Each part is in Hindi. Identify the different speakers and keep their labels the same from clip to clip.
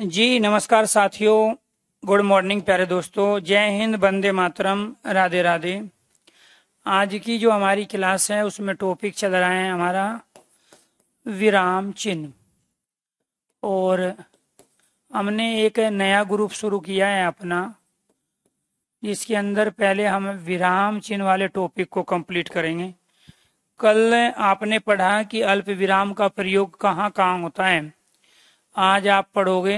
Speaker 1: जी नमस्कार साथियों, गुड मॉर्निंग प्यारे दोस्तों। जय हिंद, वंदे मातरम, राधे राधे। आज की जो हमारी क्लास है उसमें टॉपिक चल रहा है हमारा विराम चिन्ह। और हमने एक नया ग्रुप शुरू किया है अपना, जिसके अंदर पहले हम विराम चिन्ह वाले टॉपिक को कंप्लीट करेंगे। कल आपने पढ़ा कि अल्प विराम का प्रयोग कहाँ कहाँ होता है। आज आप पढ़ोगे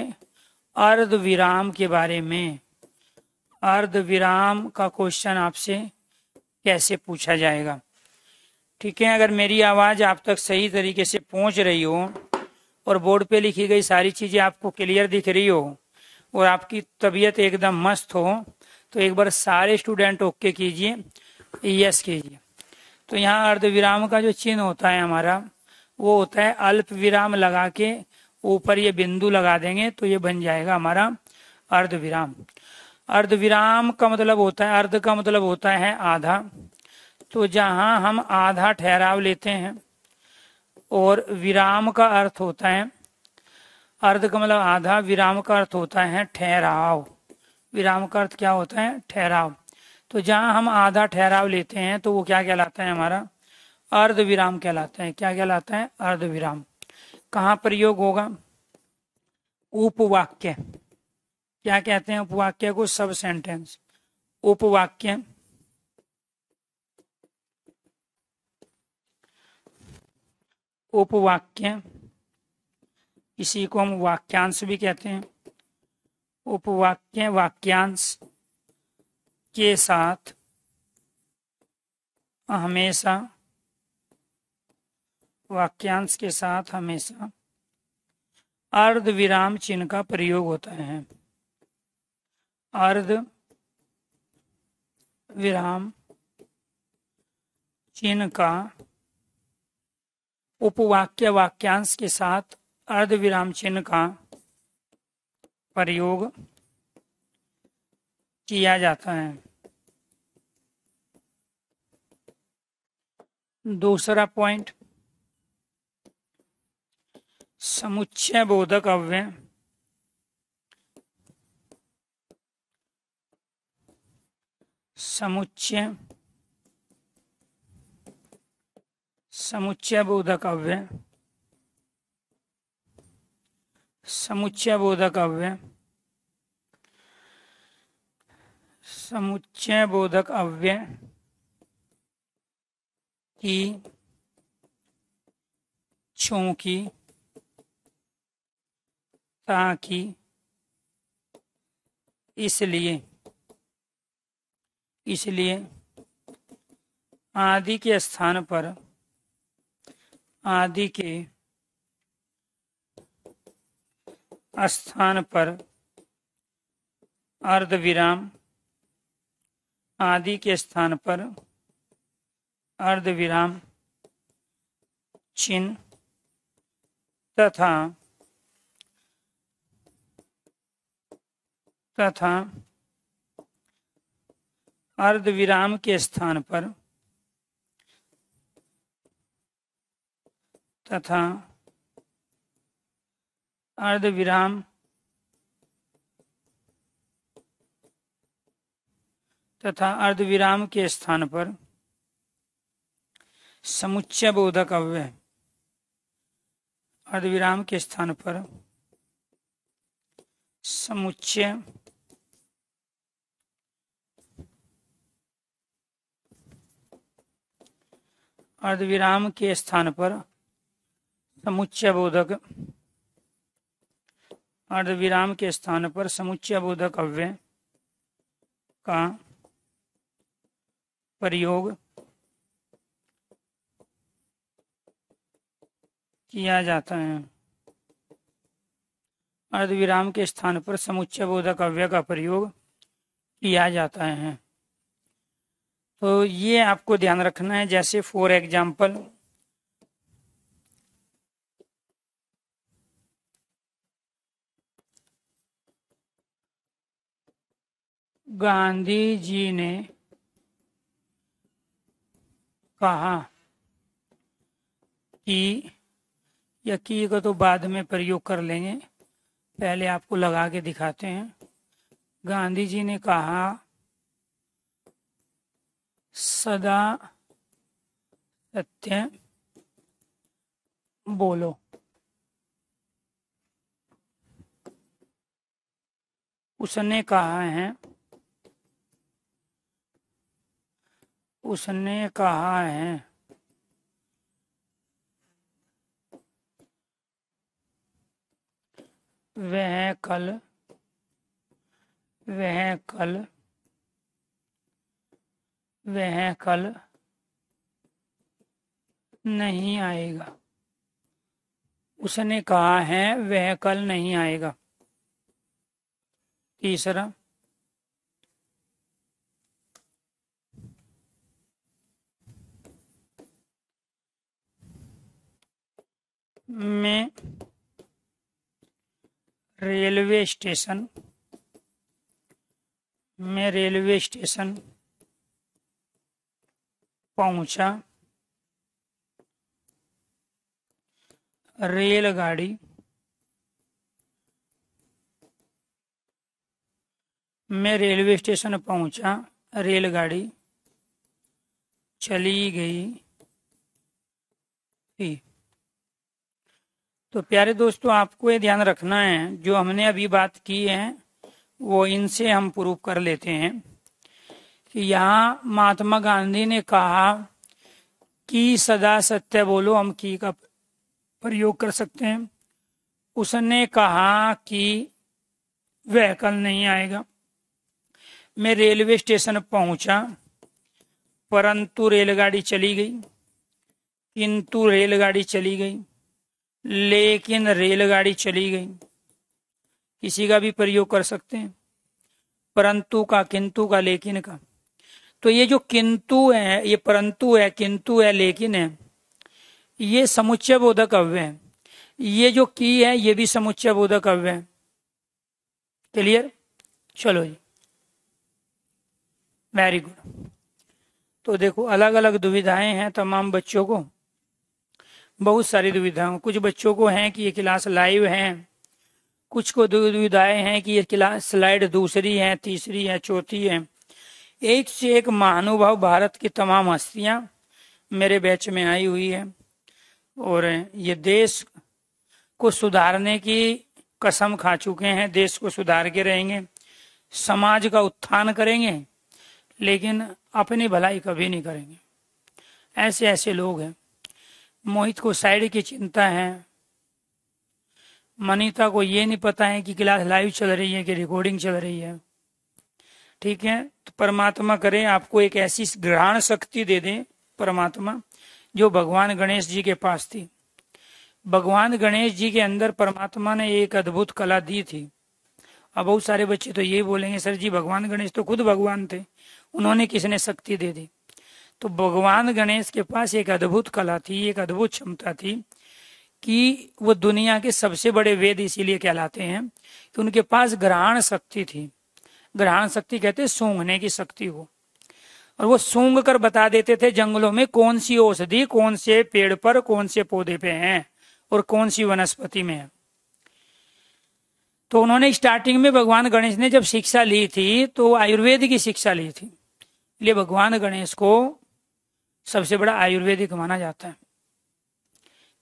Speaker 1: अर्ध विराम के बारे में। अर्ध विराम का क्वेश्चन आपसे कैसे पूछा जाएगा। ठीक है, अगर मेरी आवाज आप तक सही तरीके से पहुंच रही हो और बोर्ड पे लिखी गई सारी चीजें आपको क्लियर दिख रही हो और आपकी तबीयत एकदम मस्त हो, तो एक बार सारे स्टूडेंट ओके कीजिए, यस कीजिए। तो यहाँ अर्ध विराम का जो चिन्ह होता है हमारा, वो होता है अल्प विराम लगा के ऊपर ये बिंदु लगा देंगे तो ये बन जाएगा हमारा अर्ध विराम। अर्ध विराम का मतलब होता है, अर्ध का मतलब होता है आधा। तो जहां हम आधा ठहराव लेते हैं, और विराम का अर्थ होता है, अर्ध का मतलब आधा, विराम का अर्थ होता है ठहराव। विराम का अर्थ क्या होता है? ठहराव। तो जहां हम आधा ठहराव लेते हैं तो वो क्या कहलाता है? हमारा अर्ध विराम कहलाता है। क्या कहलाता है? अर्ध विराम। कहाँ प्रयोग होगा? उपवाक्य। क्या कहते हैं उपवाक्य को? सब सेंटेंस। उपवाक्य, उपवाक्य, इसी को हम वाक्यांश भी कहते हैं। उपवाक्य वाक्यांश के साथ हमेशा, वाक्यांश के साथ हमेशा अर्ध विराम चिन्ह का प्रयोग होता है। अर्ध विराम चिन्ह का उपवाक्य वाक्यांश के साथ अर्ध विराम चिन्ह का प्रयोग किया जाता है। दूसरा पॉइंट, समुच्चय बोधक अव्यय। समुच्चय, समुच्चय बोधक अव्यय, समुच्चय बोधक अव्यय, समुच्चय बोधक अव्यय की, चूंकि, ताकि, इसलिए, इसलिए आदि के स्थान पर, आदि के स्थान पर अर्ध विराम, आदि के स्थान पर अर्ध विराम चिन्ह तथा अर्ध विराम के स्थान पर, तथा अर्ध विराम तथा अर्ध विराम के स्थान पर समुच्चय बोधक अव्यय, अर्ध विराम के स्थान पर समुच्चय अर्धविराम के स्थान पर समुच्चय बोधक, अर्धविराम के स्थान पर समुच्चय बोधक अव्यय का प्रयोग किया जाता है। अर्धविराम के स्थान पर समुच्चय बोधक अव्यय का प्रयोग किया जाता है। तो ये आपको ध्यान रखना है। जैसे फॉर एग्जाम्पल, गांधी जी ने कहा कि, या की को तो बाद में प्रयोग कर लेंगे, पहले आपको लगा के दिखाते हैं। गांधी जी ने कहा सदा सत्य बोलो। उसने कहा है, उसने कहा है वह कल वह कल वह कल नहीं आएगा। उसने कहा है वह कल नहीं आएगा। तीसरा, मैं रेलवे स्टेशन पहुंचा। रेलगाड़ी मैं रेलवे स्टेशन पहुंचा, रेलगाड़ी चली गई थी। तो प्यारे दोस्तों, आपको ये ध्यान रखना है, जो हमने अभी बात की है वो इनसे हम प्रूफ कर लेते हैं कि यहाँ महात्मा गांधी ने कहा कि सदा सत्य बोलो, हम की का प्रयोग कर सकते हैं। उसने कहा कि वह कल नहीं आएगा। मैं रेलवे स्टेशन पहुंचा परंतु रेलगाड़ी चली गई, किंतु रेलगाड़ी चली गई, लेकिन रेलगाड़ी चली गई। किसी का भी प्रयोग कर सकते हैं, परंतु का, किंतु का, लेकिन का। तो ये जो किंतु है, ये परंतु है, किंतु है, लेकिन है, ये समुच्चय बोधक अव्यय है। ये जो की है ये भी समुच्चय बोधक अव्यय है। क्लियर? चलो जी, वेरी गुड। तो देखो, अलग अलग दुविधाएं हैं तमाम बच्चों को, बहुत सारी दुविधाएं। कुछ बच्चों को है कि ये क्लास लाइव है, कुछ को दुविधाएं हैं कि ये क्लास स्लाइड दूसरी है, तीसरी है, चौथी है। एक से एक महानुभाव भारत की तमाम हस्तियां मेरे बैच में आई हुई है और ये देश को सुधारने की कसम खा चुके हैं। देश को सुधार के रहेंगे, समाज का उत्थान करेंगे, लेकिन अपनी भलाई कभी नहीं करेंगे। ऐसे ऐसे लोग हैं। मोहित को साइड की चिंता है, मनीता को ये नहीं पता है कि क्लास लाइव चल रही है कि रिकॉर्डिंग चल रही है। ठीक है, तो परमात्मा करे आपको एक ऐसी ग्रहण शक्ति दे दे परमात्मा, जो भगवान गणेश जी के पास थी। भगवान गणेश जी के अंदर परमात्मा ने एक अद्भुत कला दी थी। अब बहुत सारे बच्चे तो ये बोलेंगे, सर जी भगवान गणेश तो खुद भगवान थे, उन्होंने किसने शक्ति दे दी? तो भगवान गणेश के पास एक अद्भुत कला थी, एक अद्भुत क्षमता थी कि वो दुनिया के सबसे बड़े वेद इसीलिए कहलाते हैं कि उनके पास ग्रहण शक्ति थी। ग्रहण शक्ति कहते हैं सूंघने की शक्ति हो, और वो सूंघ कर बता देते थे जंगलों में कौन सी औषधि कौन से पेड़ पर, कौन से पौधे पे है और कौन सी वनस्पति में है। तो उन्होंने स्टार्टिंग में, भगवान गणेश ने जब शिक्षा ली थी तो आयुर्वेद की शिक्षा ली थी, इसलिए भगवान गणेश को सबसे बड़ा आयुर्वेदिक माना जाता है।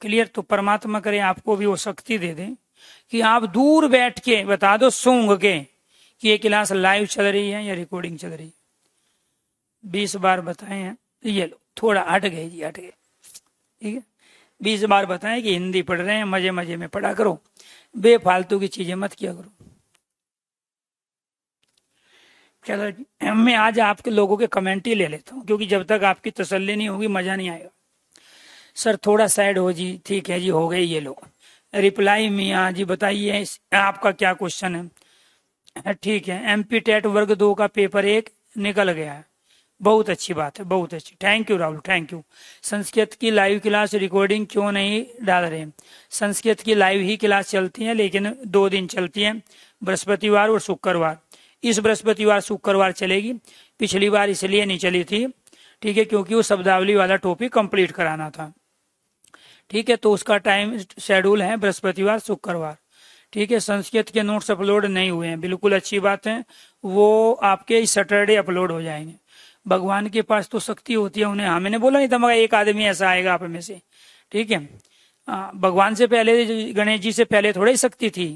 Speaker 1: क्लियर? तो परमात्मा करे आपको भी वो शक्ति दे दे कि आप दूर बैठ के बता दो सूंघ के कि ये क्लास लाइव चल रही है या रिकॉर्डिंग चल रही है। 20 बार बताए हैं, ये लो, थोड़ा हट गए जी, हट गए। ठीक है, 20 बार बताएं कि हिंदी पढ़ रहे हैं, मजे मजे में पढ़ा करो, बेफालतू की चीजें मत किया करो। चलो, मैं आज आपके लोगों के कमेंट ही ले लेता हूँ, क्योंकि जब तक आपकी तसल्ली नहीं होगी मजा नहीं आएगा। सर थोड़ा साइड हो जी, ठीक है जी, हो गए। ये लो रिप्लाई मियाँ जी, बताइए आपका क्या क्वेश्चन है? ठीक है, एमपी टेट वर्ग 2 का पेपर 1 निकल गया है, बहुत अच्छी बात है, बहुत अच्छी। Thank you Rahul, thank you. Sanskrit की लाइव क्लास रिकॉर्डिंग क्यों नहीं डाल रहे? संस्कृत की लाइव ही क्लास चलती है, लेकिन 2 दिन चलती है, बृहस्पतिवार और शुक्रवार। इस बृहस्पतिवार शुक्रवार चलेगी, पिछली बार इसलिए नहीं चली थी, ठीक है, क्योंकि वो शब्दावली वाला टॉपिक कंप्लीट कराना था। ठीक है, तो उसका टाइम शेड्यूल है बृहस्पतिवार शुक्रवार। ठीक है, संस्कृत के नोट्स अपलोड नहीं हुए हैं, बिल्कुल अच्छी बात है, वो आपके इस सैटरडे अपलोड हो जाएंगे। भगवान के पास तो शक्ति होती है, उन्हें, हाँ मैंने बोला नहीं था मगर एक आदमी ऐसा आएगा आप में से, ठीक है। भगवान से पहले, गणेश जी से पहले थोड़ी शक्ति थी,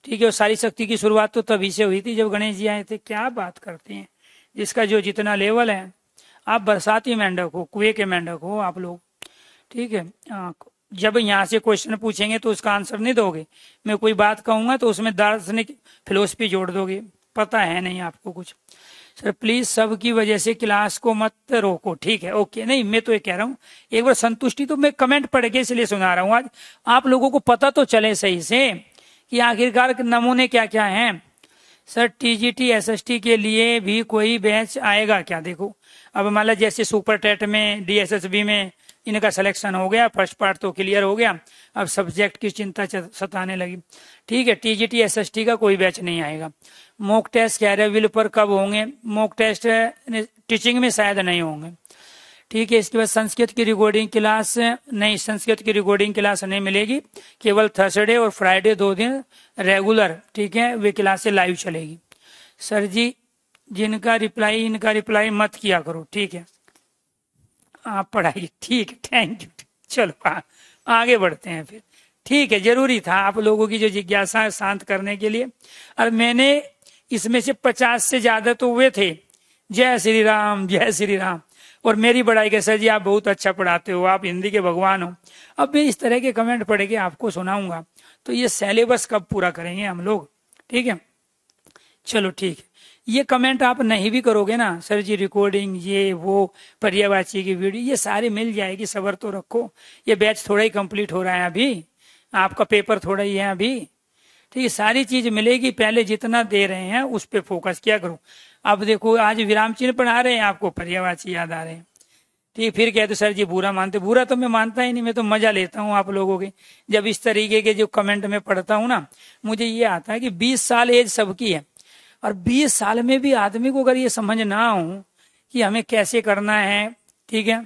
Speaker 1: ठीक है। और सारी शक्ति की शुरुआत तो तभी से हुई थी जब गणेश जी आए थे। क्या बात करते हैं, जिसका जो जितना लेवल है, आप बरसाती मेंढक हो, कुएं के मेंढक हो आप लोग, ठीक है। जब यहाँ से क्वेश्चन पूछेंगे तो उसका आंसर नहीं दोगे, मैं कोई बात कहूंगा तो उसमें दार्शनिक फिलोसफी जोड़ दोगे, पता है नहीं आपको कुछ। सर प्लीज सबकी वजह से क्लास को मत रोको, ठीक है, ओके। नहीं मैं तो ये कह रहा हूँ एक बार संतुष्टि, तो मैं कमेंट पढ़ के इसलिए सुना रहा हूँ आज, आप लोगों को पता तो चले सही से कि आखिरकार नमूने क्या क्या हैं। सर टीजीटी एसएसटी के लिए भी कोई बैच आएगा क्या? देखो अब मान लो जैसे सुपर टेट में, डीएसएसबी में इनका सिलेक्शन हो गया, फर्स्ट पार्ट तो क्लियर हो गया, अब सब्जेक्ट की चिंता सताने लगी, ठीक है। टीजीटी एसएसटी का कोई बैच नहीं आएगा। मॉक टेस्ट कैरियर पर कब होंगे? मॉक टेस्ट टीचिंग में शायद नहीं होंगे, ठीक है। इसके बाद संस्कृत की रिकॉर्डिंग क्लास नहीं, संस्कृत की रिकॉर्डिंग क्लास नहीं मिलेगी, केवल थर्सडे और फ्राइडे 2 दिन रेगुलर, ठीक है, वे क्लासें लाइव चलेगी। सर जी जिनका रिप्लाई, इनका रिप्लाई मत किया करो, ठीक है, आप पढ़ाइए, ठीक है, थैंक यू। चलो आगे बढ़ते हैं फिर, ठीक है। जरूरी था आप लोगों की जो जिज्ञासा है शांत करने के लिए, और मैंने इसमें से 50 से ज्यादा तो हुए थे जय श्री राम जय श्री राम, और मेरी बड़ाई के सर जी आप बहुत अच्छा पढ़ाते हो, आप हिंदी के भगवान हो। अब मैं इस तरह के कमेंट पढ़ के आपको सुनाऊंगा तो ये सिलेबस कब पूरा करेंगे हम लोग, ठीक है। चलो ठीक है, ये कमेंट आप नहीं भी करोगे ना, सर जी रिकॉर्डिंग ये वो पर्यायवाची की वीडियो ये सारी मिल जाएगी, सबर तो रखो, ये बैच थोड़ा ही कंप्लीट हो रहा है अभी, आपका पेपर थोड़ा ही है अभी, ठीक है। सारी चीज मिलेगी, पहले जितना दे रहे हैं उस पर फोकस किया करो। अब देखो आज विराम चिन्ह पढ़ा रहे हैं, आपको पर्यायवाची याद आ रहे हैं, ठीक। फिर कहते सर जी बुरा मानते, बुरा तो मैं मानता ही नहीं, मैं तो मजा लेता हूँ आप लोगों के जब इस तरीके के जो कमेंट में पढ़ता हूँ ना, मुझे ये आता है कि 20 साल एज सबकी है, और 20 साल में भी आदमी को अगर ये समझ ना हो कि हमें कैसे करना है, ठीक है,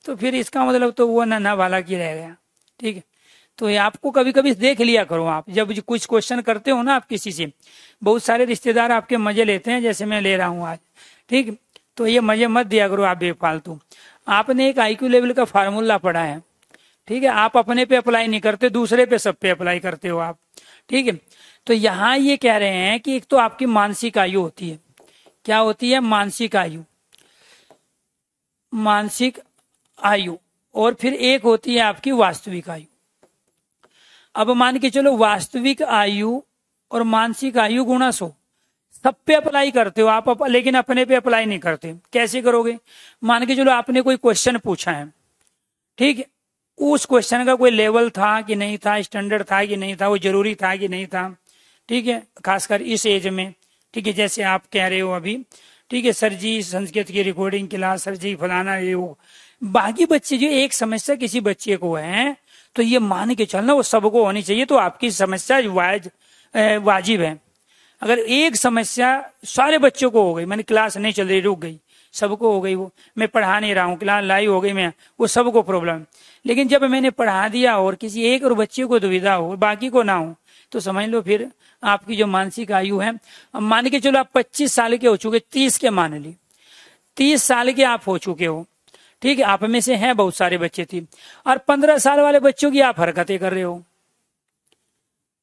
Speaker 1: तो फिर इसका मतलब तो वो ना वाला की रह गया, ठीक है। तो ये आपको कभी कभी देख लिया करो, आप जब कुछ क्वेश्चन करते हो ना आप किसी से, बहुत सारे रिश्तेदार आपके मजे लेते हैं जैसे मैं ले रहा हूँ आज, ठीक। तो ये मजे मत दिया करो आप बेफालतू। आपने एक आईक्यू लेवल का फार्मूला पढ़ा है, ठीक है, आप अपने पे अप्लाई नहीं करते, दूसरे पे सब पे अप्लाई करते हो आप, ठीक है। तो यहाँ ये कह रहे हैं कि एक तो आपकी मानसिक आयु होती है, क्या होती है? मानसिक आयु, मानसिक आयु, और फिर एक होती है आपकी वास्तविक आयु। अब मान के चलो वास्तविक आयु और मानसिक आयु गुणा 100, सब पे अप्लाई करते हो आप, लेकिन अपने पे अप्लाई नहीं करते। कैसे करोगे? मान के चलो आपने कोई क्वेश्चन पूछा है, ठीक है, उस क्वेश्चन का कोई लेवल था कि नहीं था, स्टैंडर्ड था कि नहीं था, वो जरूरी था कि नहीं था, ठीक है, खासकर इस एज में, ठीक है, जैसे आप कह रहे हो अभी, ठीक है, सर जी संस्कृत की रिकॉर्डिंग क्लास, सर जी फलाना ये वो। बाकी बच्चे जो एक समस्या किसी बच्चे को है तो ये मान के चलना वो सबको होनी चाहिए, तो आपकी समस्या वाजिब है। अगर एक समस्या सारे बच्चों को हो गई, मैंने क्लास नहीं चल रही रुक गई, सबको हो गई, वो मैं पढ़ा नहीं रहा हूँ, क्लास लाइव हो गई, मैं वो सबको प्रॉब्लम। लेकिन जब मैंने पढ़ा दिया और किसी एक और बच्चे को दुविधा हो, बाकी को ना हो, तो समझ लो फिर आपकी जो मानसिक आयु है, अब मान के चलो आप 25 साल के हो चुके, 30 के मान ली, 30 साल के आप हो चुके हो, ठीक है, आप में से हैं बहुत सारे बच्चे थी, और 15 साल वाले बच्चों की आप हरकतें कर रहे हो।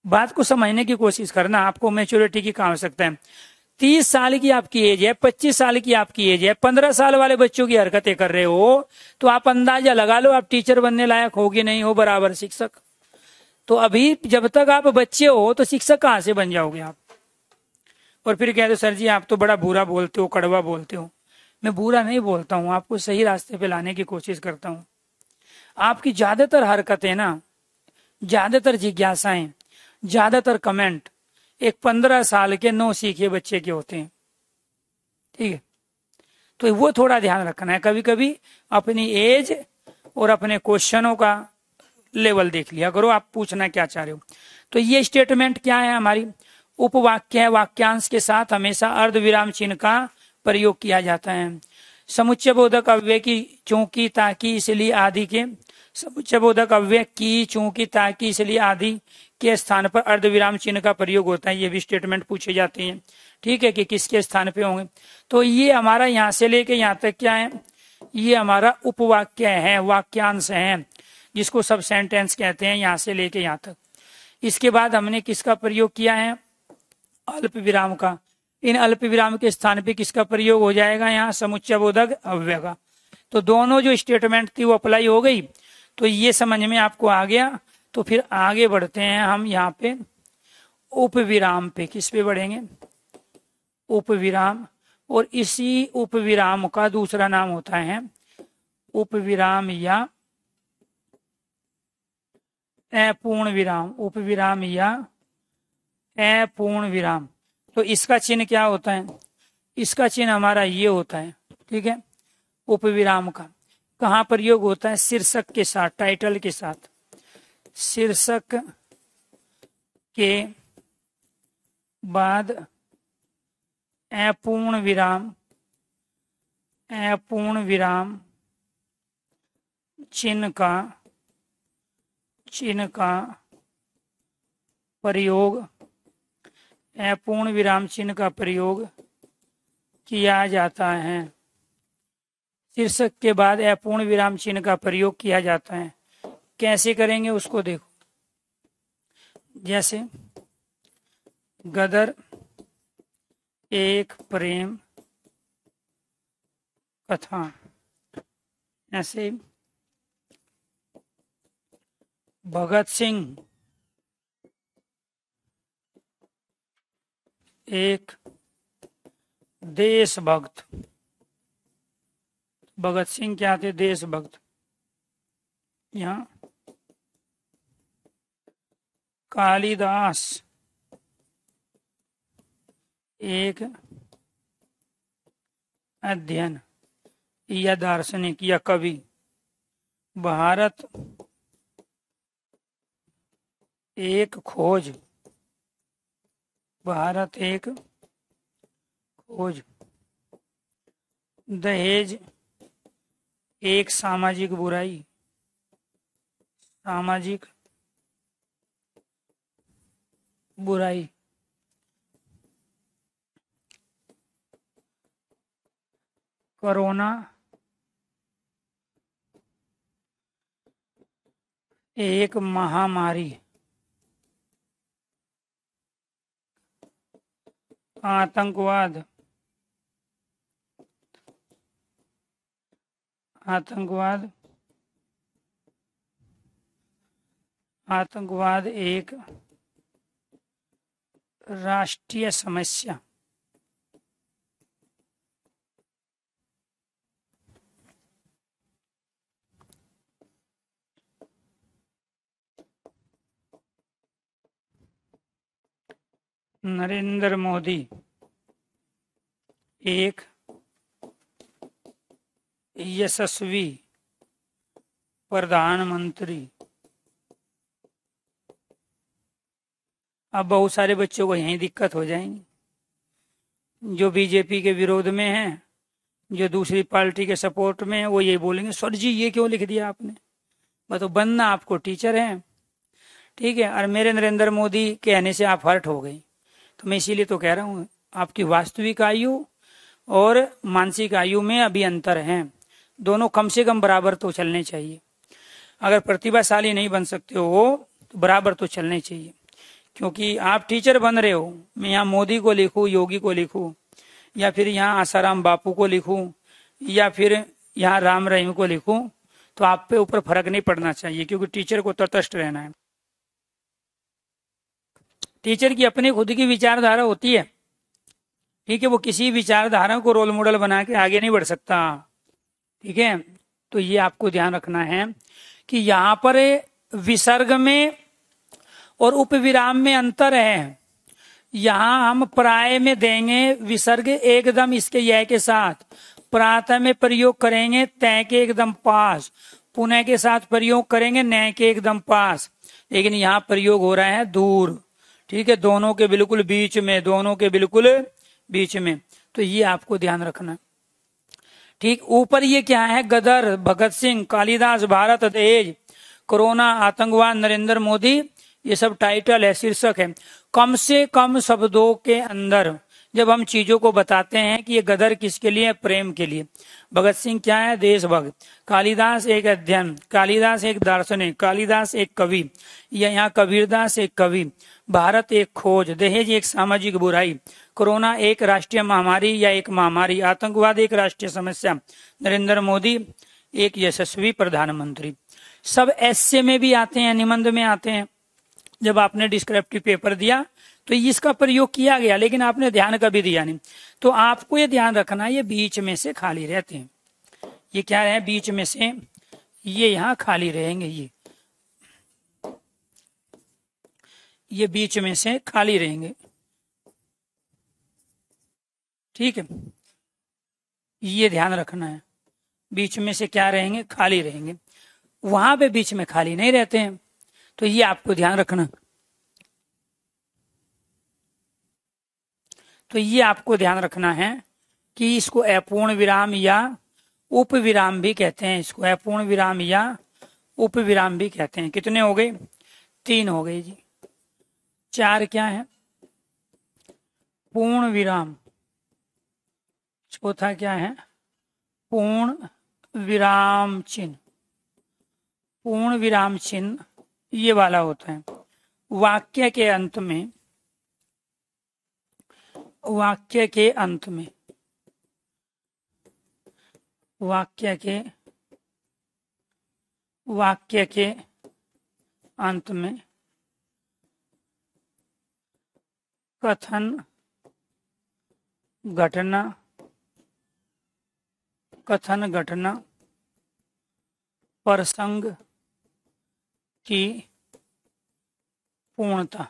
Speaker 1: बात को समझने की कोशिश करना, आपको मैच्योरिटी की आवश्यकता है। 30 साल की आपकी एज है, 25 साल की आपकी एज है, 15 साल वाले बच्चों की हरकतें कर रहे हो, तो आप अंदाजा लगा लो आप टीचर बनने लायक हो कि नहीं हो, बराबर शिक्षक। तो अभी जब तक आप बच्चे हो तो शिक्षक कहाँ से बन जाओगे आप? और फिर कहते सर जी आप तो बड़ा बुरा बोलते हो, कड़वा बोलते हो। मैं बुरा नहीं बोलता हूँ, आपको सही रास्ते पे लाने की कोशिश करता हूँ। आपकी ज्यादातर हरकतें ना, ज्यादातर जिज्ञासाएं, ज्यादातर कमेंट एक 15 साल के 9 सीखे बच्चे के होते हैं, ठीक है। तो वो थोड़ा ध्यान रखना है, कभी कभी अपनी एज और अपने क्वेश्चनों का लेवल देख लिया करो, आप पूछना क्या चाह रहे हो। तो ये स्टेटमेंट क्या है हमारी? उपवाक्य है, वाक्यांश के साथ हमेशा अर्धविराम चिन्ह का प्रयोग किया जाता है। समुच्चय बोधक अव्यय की चूंकि ताकि इसलिए आदि के, समुच्चय बोधक अव्यय की चूंकि ताकि इसलिए आदि के स्थान पर अर्धविराम चिन्ह का प्रयोग होता है। ये भी स्टेटमेंट पूछे जाते हैं, ठीक है, कि किसके स्थान पे होंगे। तो ये हमारा यहाँ से लेके यहाँ तक क्या है, ये हमारा उपवाक्य है, वाक्यांश है, जिसको सब सेंटेंस कहते हैं, यहाँ से लेके यहाँ तक। इसके बाद हमने किसका प्रयोग किया है, अल्प विराम का। इन अल्प विराम के स्थान पे किसका प्रयोग हो जाएगा, यहाँ समुच्चय बोधक अव्यय का। तो दोनों जो स्टेटमेंट थी वो अप्लाई हो गई। तो ये समझ में आपको आ गया। तो फिर आगे बढ़ते हैं हम यहाँ पे उपविराम पे। किस पे बढ़ेंगे, उपविराम। और इसी उपविराम का दूसरा नाम होता है उपविराम या अपूर्ण विराम, उपविराम या अपूर्ण विराम। तो इसका चिन्ह क्या होता है, इसका चिन्ह हमारा ये होता है, ठीक है। उपविराम का कहाँ प्रयोग होता है, शीर्षक के साथ, टाइटल के साथ। शीर्षक के बाद अपूर्ण विराम, अपूर्ण विराम चिन्ह का प्रयोग, अपूर्ण विराम चिन्ह का प्रयोग किया जाता है। शीर्षक के बाद अपूर्ण विराम चिन्ह का प्रयोग किया जाता है। कैसे करेंगे उसको देखो। जैसे गदर एक प्रेम कथा, ऐसे भगत सिंह एक देशभक्त। भगत सिंह क्या थे, देशभक्त। यहाँ कालिदास एक अध्ययन या दार्शनिक या कवि। भारत एक खोज, भारत एक खोज। दहेज एक सामाजिक बुराई, सामाजिक बुराई। कोरोना एक महामारी, आतंकवाद, आतंकवाद, आतंकवाद एक राष्ट्रीय समस्या। नरेंद्र मोदी एक यशस्वी प्रधानमंत्री। अब बहुत सारे बच्चों को यही दिक्कत हो जाएंगी, जो बीजेपी के विरोध में हैं, जो दूसरी पार्टी के सपोर्ट में है, वो ये बोलेंगे सर जी ये क्यों लिख दिया आपने। मतलब बनना आपको टीचर है, ठीक है, और मेरे नरेंद्र मोदी कहने से आप हर्ट हो गई। तो मैं इसीलिए तो कह रहा हूँ, आपकी वास्तविक आयु और मानसिक आयु में अभी अंतर है। दोनों कम से कम बराबर तो चलने चाहिए। अगर प्रतिभाशाली नहीं बन सकते हो तो बराबर तो चलने चाहिए। क्योंकि आप टीचर बन रहे हो, मैं यहाँ मोदी को लिखूं, योगी को लिखूं, या फिर यहाँ आसाराम बापू को लिखूं, या फिर यहाँ राम रहीम को लिखूं, तो आप पे ऊपर फर्क नहीं पड़ना चाहिए। क्योंकि टीचर को तटस्थ रहना है। टीचर की अपनी खुद की विचारधारा होती है, ठीक है, वो किसी विचारधारा को रोल मॉडल बना के आगे नहीं बढ़ सकता, ठीक है। तो ये आपको ध्यान रखना है कि यहाँ पर विसर्ग में और उपविराम में अंतर है। यहाँ हम प्राय में देंगे विसर्ग एकदम इसके यह के साथ, प्रातः में प्रयोग करेंगे तय के एकदम पास, पुनः के साथ प्रयोग करेंगे नय के एकदम पास। लेकिन यहाँ प्रयोग हो रहा है दूर, ठीक है, दोनों के बिल्कुल बीच में, दोनों के बिल्कुल बीच में। तो ये आपको ध्यान रखना, ठीक, ऊपर ये क्या है, गदर, भगत सिंह, कालिदास, भारत, दहेज, कोरोना, आतंकवाद, नरेंद्र मोदी, ये सब टाइटल है, शीर्षक है। कम से कम शब्दों के अंदर जब हम चीजों को बताते हैं कि ये गदर किसके लिए, प्रेम के लिए। भगत सिंह क्या है, देशभक्त। कालिदास एक अध्ययन, कालिदास एक दार्शनिक, कालिदास एक कवि, या यहाँ कबीरदास एक कवि। भारत एक खोज, दहेज एक सामाजिक बुराई, कोरोना एक राष्ट्रीय महामारी या एक महामारी, आतंकवाद एक राष्ट्रीय समस्या, नरेंद्र मोदी एक यशस्वी प्रधानमंत्री। सब ऐसे में भी आते हैं, निबंध में आते हैं। जब आपने डिस्क्रिप्टिव पेपर दिया तो इसका प्रयोग किया गया, लेकिन आपने ध्यान कभी दिया नहीं। तो आपको ये ध्यान रखना, ये बीच में से खाली रहते हैं। ये क्या है, बीच में से ये यहाँ खाली रहेंगे, ये बीच में से खाली रहेंगे। ठीक है, ये ध्यान रखना है, बीच में से क्या रहेंगे, खाली रहेंगे। वहां पे बीच में खाली नहीं रहते हैं, तो ये आपको ध्यान रखना। तो ये आपको ध्यान रखना है कि इसको अपूर्ण विराम या उप विराम भी कहते हैं। इसको अपूर्ण विराम या उप विराम भी कहते हैं। कितने हो गए, 3 हो गए जी। 4 क्या है, पूर्ण विराम। चौथा क्या है, पूर्ण विराम चिन्ह। पूर्ण विराम चिन्ह ये वाला होता है वाक्य के अंत में, वाक्य के अंत में, वाक्य के अंत में कथन, घटना, प्रसंग की पूर्णता।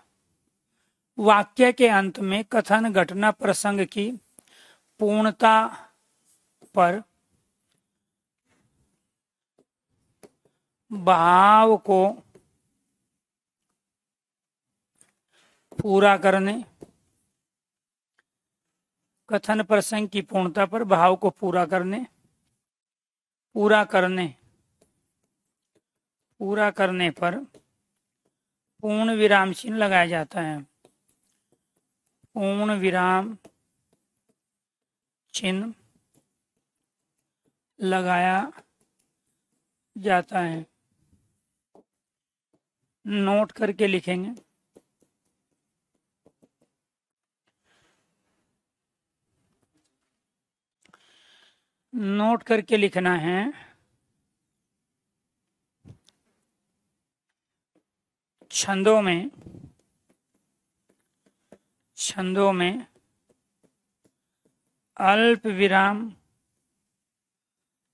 Speaker 1: वाक्य के अंत में कथन, घटना, प्रसंग की पूर्णता पर भाव को पूरा करने, कथन प्रसंग की पूर्णता पर भाव को पूरा करने पर पूर्ण विराम चिन्ह लगाया जाता है। पूर्ण विराम चिन्ह लगाया जाता है। नोट करके लिखेंगे। नोट करके लिखना है। छंदों में अल्प विराम,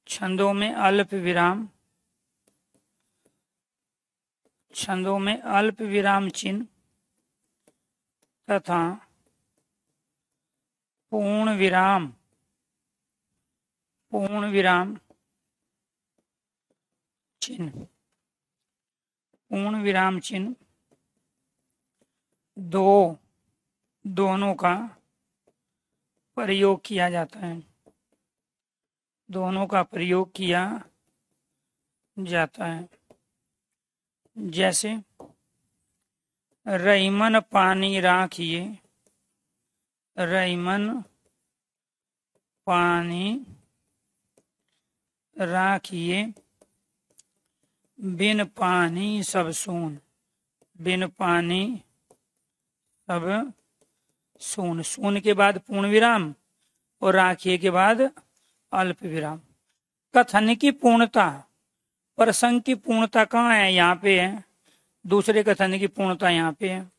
Speaker 1: छंदों में अल्प विराम चिन्ह तथा पूर्ण विराम चिन्ह दोनों का प्रयोग किया जाता है। दोनों का प्रयोग किया जाता है। जैसे रईमन पानी राखिए, रईमन पानी राखिए, बिन पानी सब सून, बिन पानी सब सून। सून के बाद पूर्ण विराम और राखिए के बाद अल्प विराम। कथन की पूर्णता, प्रसंग की पूर्णता कहाँ है, यहाँ पे है। दूसरे कथन की पूर्णता यहाँ पे है।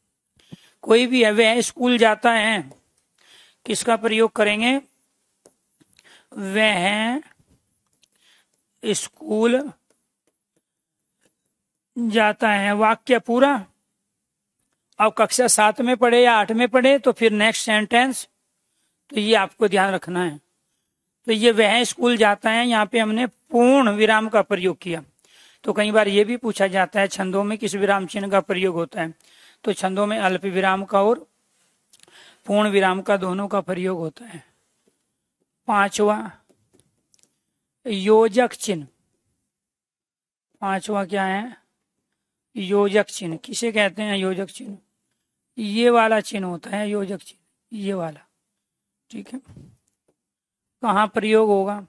Speaker 1: कोई भी है, वह स्कूल जाता है, किसका प्रयोग करेंगे, वह स्कूल जाता है। वाक्य पूरा। अब कक्षा 7 में पढ़े या 8 में पढ़े तो फिर नेक्स्ट सेंटेंस, तो ये आपको ध्यान रखना है। तो ये वह स्कूल जाता है, यहाँ पे हमने पूर्ण विराम का प्रयोग किया। तो कई बार ये भी पूछा जाता है छंदों में किस विराम चिन्ह का प्रयोग होता है, तो छंदों में अल्प विराम का और पूर्ण विराम का दोनों का प्रयोग होता है। 5वां योजक चिन्ह। पांचवा क्या है? योजक चिन्ह। किसे कहते हैं योजक चिन्ह? ये वाला चिन्ह होता है योजक चिन्ह, ये वाला। ठीक है, कहाँ प्रयोग होगा?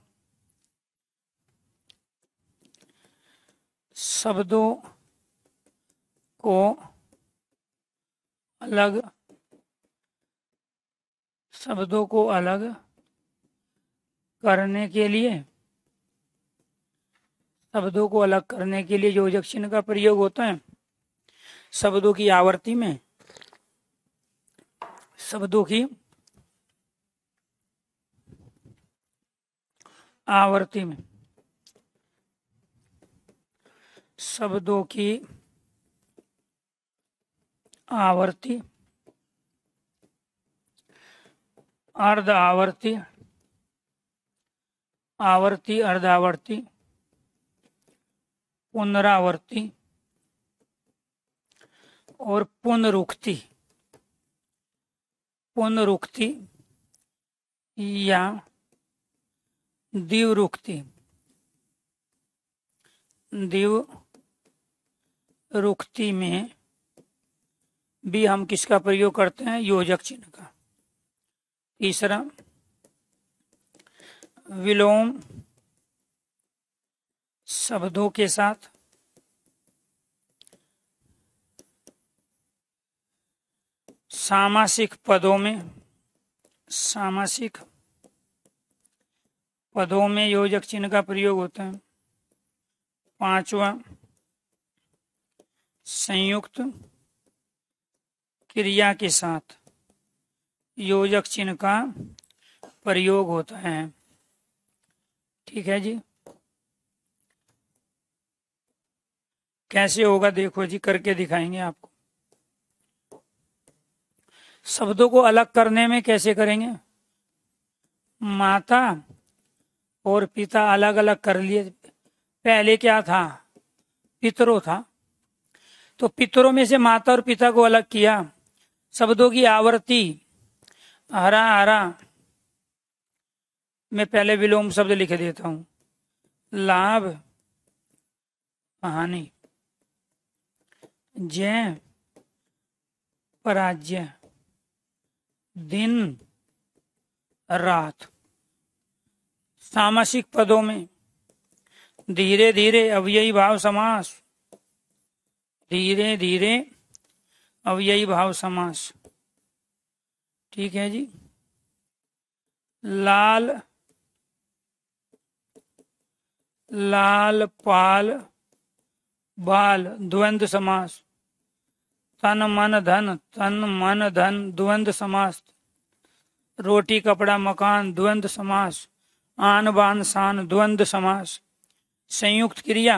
Speaker 1: शब्दों को अलग करने के लिए, शब्दों को अलग करने के लिए योजक चिन्ह का प्रयोग होता है। शब्दों की आवृत्ति में, शब्दों की आवृत्ति में, शब्दों की आवर्ती, अर्ध आवर्ती, आवर्ती, अर्धावर्ती, पुनरावर्ती और पुनरुक्ति, पुनरुक्ति या द्विरुक्ति, द्विरुक्ति में भी हम किसका प्रयोग करते हैं? योजक चिन्ह का। तीसरा, विलोम शब्दों के साथ सामासिक पदों में, सामासिक पदों में योजक चिन्ह का प्रयोग होता है। पांचवा, संयुक्त क्रिया के साथ योजक चिन्ह का प्रयोग होता है। ठीक है जी, कैसे होगा देखो जी, करके दिखाएंगे आपको। शब्दों को अलग करने में कैसे करेंगे? माता और पिता अलग अलग कर लिए। पहले क्या था? पितरों था, तो पितरों में से माता और पिता को अलग किया। शब्दों की आवृत्ति, हरा हरा, मैं पहले विलोम शब्द लिख देता हूं। लाभ, हानि, जय, पराजय, दिन, रात। सामासिक पदों में धीरे धीरे अव्ययी भाव समास, धीरे धीरे अव्ययी भाव समास। ठीक है जी। लाल, लाल पाल बाल, द्वंद्व समास। तन मन धन, तन मन धन, द्वंद्व समास। रोटी कपड़ा मकान, द्वंद्व समास। आन बान शान, द्वंद्व समास। संयुक्त क्रिया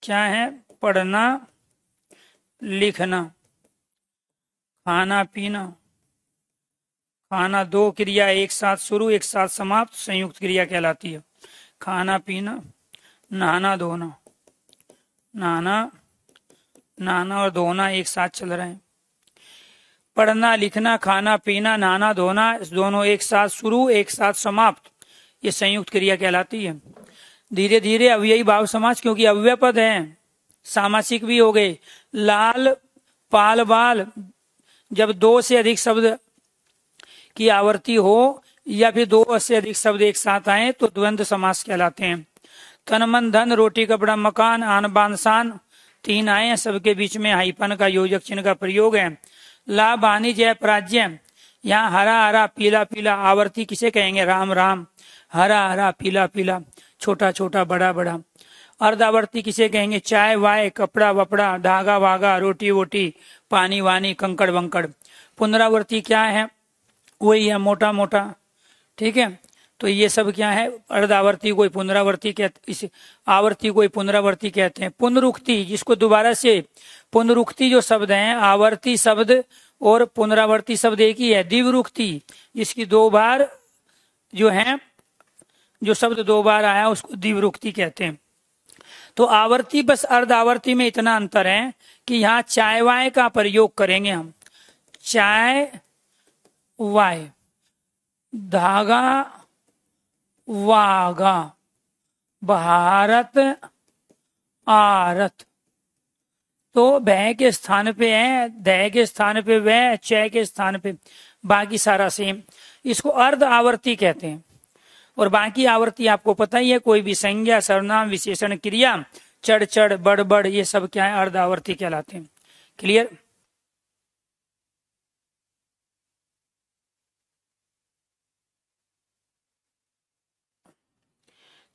Speaker 1: क्या है? पढ़ना, लिखना, खाना पीना। खाना, दो क्रिया एक साथ शुरू एक साथ समाप्त, संयुक्त क्रिया कहलाती है। खाना पीना, नहाना धोना, नहाना, नहाना और धोना एक साथ चल रहे हैं। पढ़ना, लिखना, खाना पीना, नहाना धोना, दोनों एक साथ शुरू एक साथ समाप्त, ये संयुक्त क्रिया कहलाती है। धीरे धीरे अव्ययी भाव समास, क्योंकि अव्यय पद है, सामासिक भी हो गए। लाल पाल बाल, जब दो से अधिक शब्द की आवर्ती हो या फिर दो से अधिक शब्द एक साथ आए तो द्वंद्व समास कहलाते हैं। तन मन धन, रोटी कपड़ा मकान, आन बान शान, तीन आए हैं, सबके बीच में हाइपन का योजक चिन्ह का प्रयोग है। लाभ, हानि, जय, पराजय। यहाँ हरा हरा, पीला पीला, आवर्ती किसे कहेंगे? राम राम। हरा हरा, पीला पीला, छोटा छोटा, बड़ा बड़ा। अर्धावर्ती किसे कहेंगे? चाय वाय, कपड़ा वपड़ा, धागा वागा, रोटी वोटी, पानी वानी, कंकड़ वंकड़। पुनरावर्ती क्या है? वही है, मोटा मोटा। ठीक है, तो ये सब क्या है? अर्धावर्ती कोई पुनरावर्ती कहते, इस आवर्ती कोई पुनरावर्ती कहते हैं। पुनरुक्ति, जिसको दोबारा से, पुनरुक्ति जो शब्द हैं, आवर्ती शब्द और पुनरावर्ती शब्द एक ही है। द्विरुक्ति, जिसकी दो बार जो है, जो शब्द दो बार आया उसको द्विरुक्ति कहते हैं। तो आवर्ती बस अर्ध आवर्ती में इतना अंतर है कि यहाँ चाय वाय का प्रयोग करेंगे हम। चाय वाय, धागा वागा, भारत आरत। तो भय के स्थान पे है, दय के स्थान पे वह, चय के स्थान पे, बाकी सारा सेम। इसको अर्ध आवर्ती कहते हैं। और बाकी आवर्ती आपको पता ही है, कोई भी संज्ञा, सर्वनाम, विशेषण, क्रिया, चढ़ चढ़, बढ़ बढ़, ये सब क्या है, अर्ध आवर्ती कहलाते हैं। क्लियर?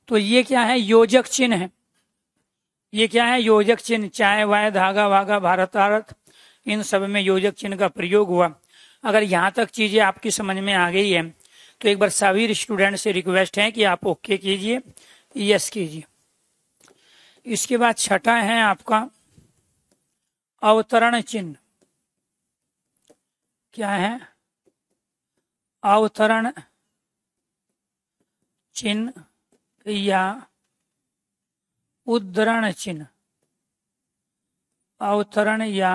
Speaker 1: तो ये क्या है, योजक चिन्ह है। ये क्या है, योजक चिन्ह। चाय, वाय, धागा, वागा, भारत, आरत, इन सब में योजक चिन्ह का प्रयोग हुआ। अगर यहाँ तक चीजें आपकी समझ में आ गई है तो एक बार सभी स्टूडेंट से रिक्वेस्ट है कि आप ओके कीजिए, यस कीजिए। इसके बाद छठा है आपका अवतरण चिन्ह। क्या है, अवतरण चिन्ह या उद्धरण चिन्ह। अवतरण या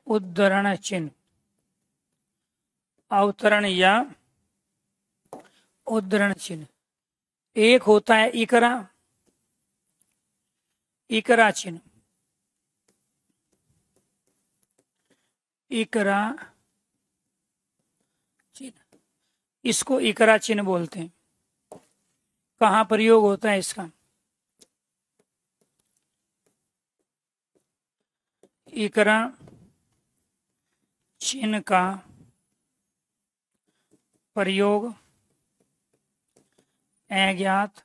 Speaker 1: उद्धरण चिन्ह। अवतरण या उद्धरण चिन्ह। एक होता है इकरा, इकरा चिन्ह। इकरा चिन्ह, इसको इकरा चिन्ह बोलते हैं। कहाँ प्रयोग होता है इसका? इकरा चिन्ह का प्रयोग अज्ञात,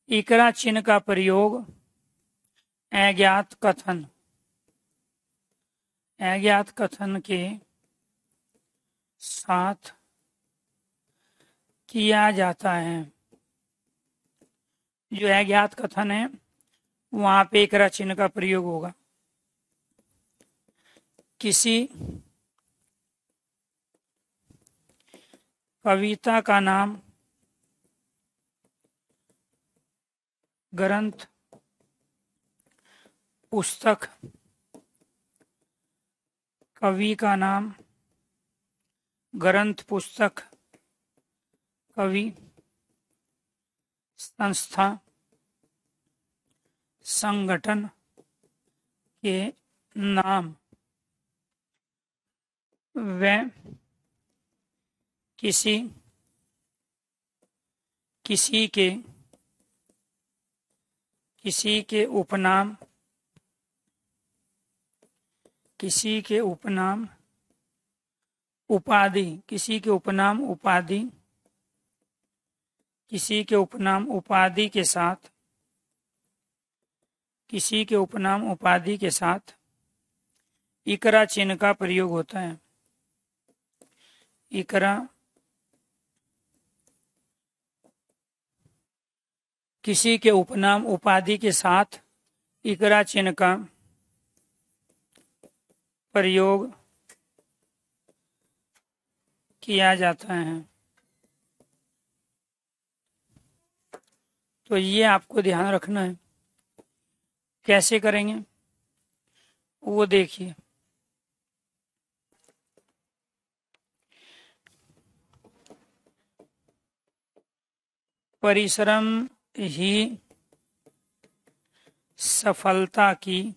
Speaker 1: इकरा चिन्ह का प्रयोग अज्ञात कथन, अज्ञात कथन के साथ किया जाता है। जो अज्ञात कथन है वहां पे इकरा चिन्ह का प्रयोग होगा। किसी कविता का नाम, ग्रंथ, पुस्तक, कवि का नाम, ग्रंथ, पुस्तक, कवि, संस्था, संगठन के नाम व किसी के उपनाम, किसी के उपनाम, उपाधि, किसी के उपनाम, उपाधि, किसी के उपनाम, उपाधि के साथ, किसी के उपनाम, उपाधि के साथ इकरा चिन्ह का प्रयोग होता है। इकरा किसी के उपनाम, उपाधि के साथ इकरा चिन्ह का प्रयोग किया जाता है। तो ये आपको ध्यान रखना है। कैसे करेंगे वो देखिए। परिश्रम ही सफलता की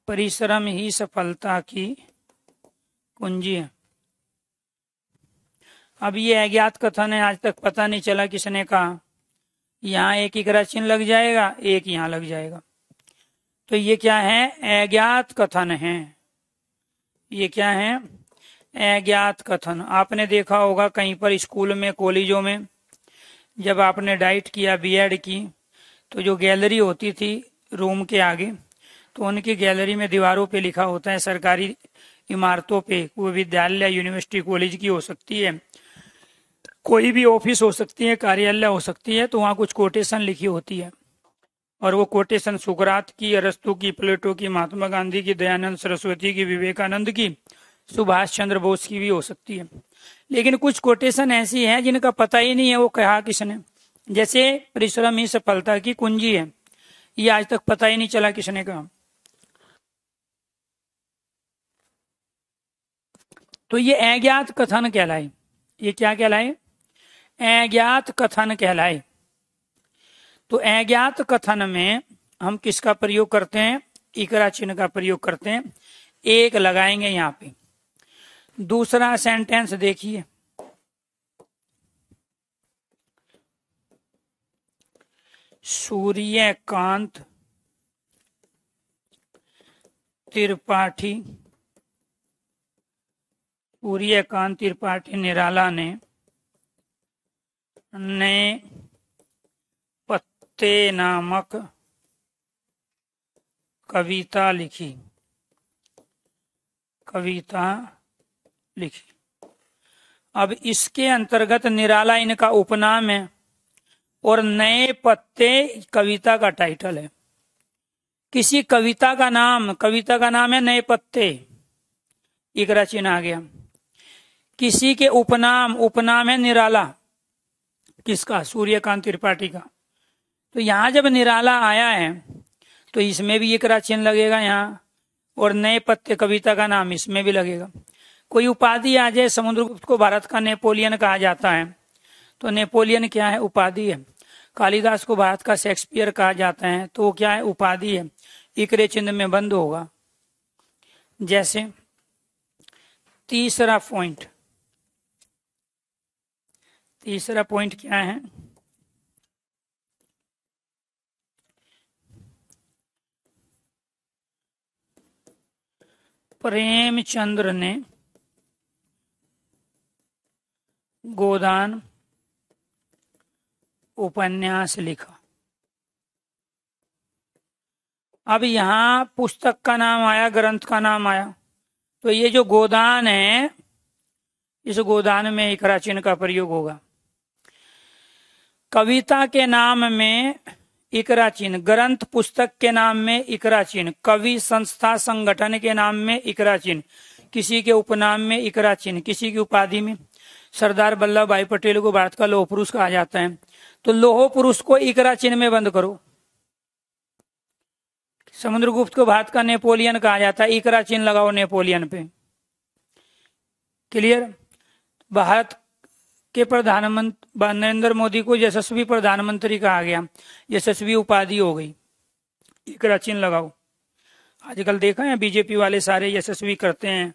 Speaker 1: परिश्रम ही सफलता की कुंजी है। अब ये अज्ञात कथन है, आज तक पता नहीं चला किसने कहा। यहाँ एक इकरा चिन्ह लग जाएगा, एक यहाँ लग जाएगा। तो ये क्या है, अज्ञात कथन है। ये क्या है, अज्ञात कथन। आपने देखा होगा कहीं पर स्कूल में, कॉलेजों में, जब आपने डाइट किया, बीएड की, तो जो गैलरी होती थी रूम के आगे, तो उनकी गैलरी में दीवारों पे लिखा होता है, सरकारी इमारतों पे, वो विद्यालय, यूनिवर्सिटी, कॉलेज की हो सकती है, कोई भी ऑफिस हो सकती है, कार्यालय हो सकती है, तो वहाँ कुछ कोटेशन लिखी होती है। और वो कोटेशन सुकरात की, अरस्तु की, प्लेटो की, महात्मा गांधी की, दयानंद सरस्वती की, विवेकानंद की, सुभाष चंद्र बोस की भी हो सकती है। लेकिन कुछ कोटेशन ऐसी हैं जिनका पता ही नहीं है वो कहा किसने। जैसे परिश्रम ही सफलता की कुंजी है, ये आज तक पता ही नहीं चला किसने कहा। तो ये अज्ञात कथन कहलाए। ये क्या कहलाए? अज्ञात कथन कहलाए। तो अज्ञात कथन में हम किसका प्रयोग करते हैं? इकरा चिन्ह का प्रयोग करते हैं। एक लगाएंगे यहां पे। दूसरा सेंटेंस देखिए, सूर्यकांत त्रिपाठी, सूर्यकांत त्रिपाठी निराला ने नए पत्ते नामक कविता लिखी। कविता लिखी। अब इसके अंतर्गत निराला इनका उपनाम है और नए पत्ते कविता का टाइटल है। किसी कविता का नाम है नए पत्ते, इकरा चिन्ह आ गया। किसी के उपनाम है निराला। किसका? सूर्यकांत त्रिपाठी का। तो यहां जब निराला आया है तो इसमें भी इकरा चिन्ह लगेगा यहाँ, और नए पत्ते कविता का नाम इसमें भी लगेगा। कोई उपाधि आ जाए, समुद्रगुप्त को भारत का नेपोलियन कहा जाता है, तो नेपोलियन क्या है? उपाधि है। कालिदास को भारत का शेक्सपियर कहा जाता है, तो वो क्या है? उपाधि है। इकरे चिन्ह में बंद होगा। जैसे तीसरा पॉइंट क्या है? प्रेमचंद्र ने गोदान उपन्यास लिखा। अब यहां पुस्तक का नाम आया, ग्रंथ का नाम आया, तो ये जो गोदान है, इस गोदान में इकरा चिन्ह का प्रयोग होगा। कविता के नाम में इकरा चिन्ह, ग्रंथ पुस्तक के नाम में इकरा चिन्ह, कवि संस्था संगठन के नाम में इकरा चिन्ह, किसी के उपनाम में इकरा चिन्ह, किसी की उपाधि में। सरदार वल्लभ भाई पटेल को भारत का लौह पुरुष कहा जाता है, तो लौह पुरुष को इकरा चिन्ह में बंद करो। समुद्रगुप्त को भारत का नेपोलियन कहा जाता है, इकरा चिन्ह लगाओ नेपोलियन पे। क्लियर? भारत के प्रधानमंत्री नरेंद्र मोदी को यशस्वी प्रधानमंत्री कहा गया, यशस्वी उपाधि हो गई, इकरा चिन्ह लगाओ। आजकल देखा है बीजेपी वाले सारे यशस्वी करते हैं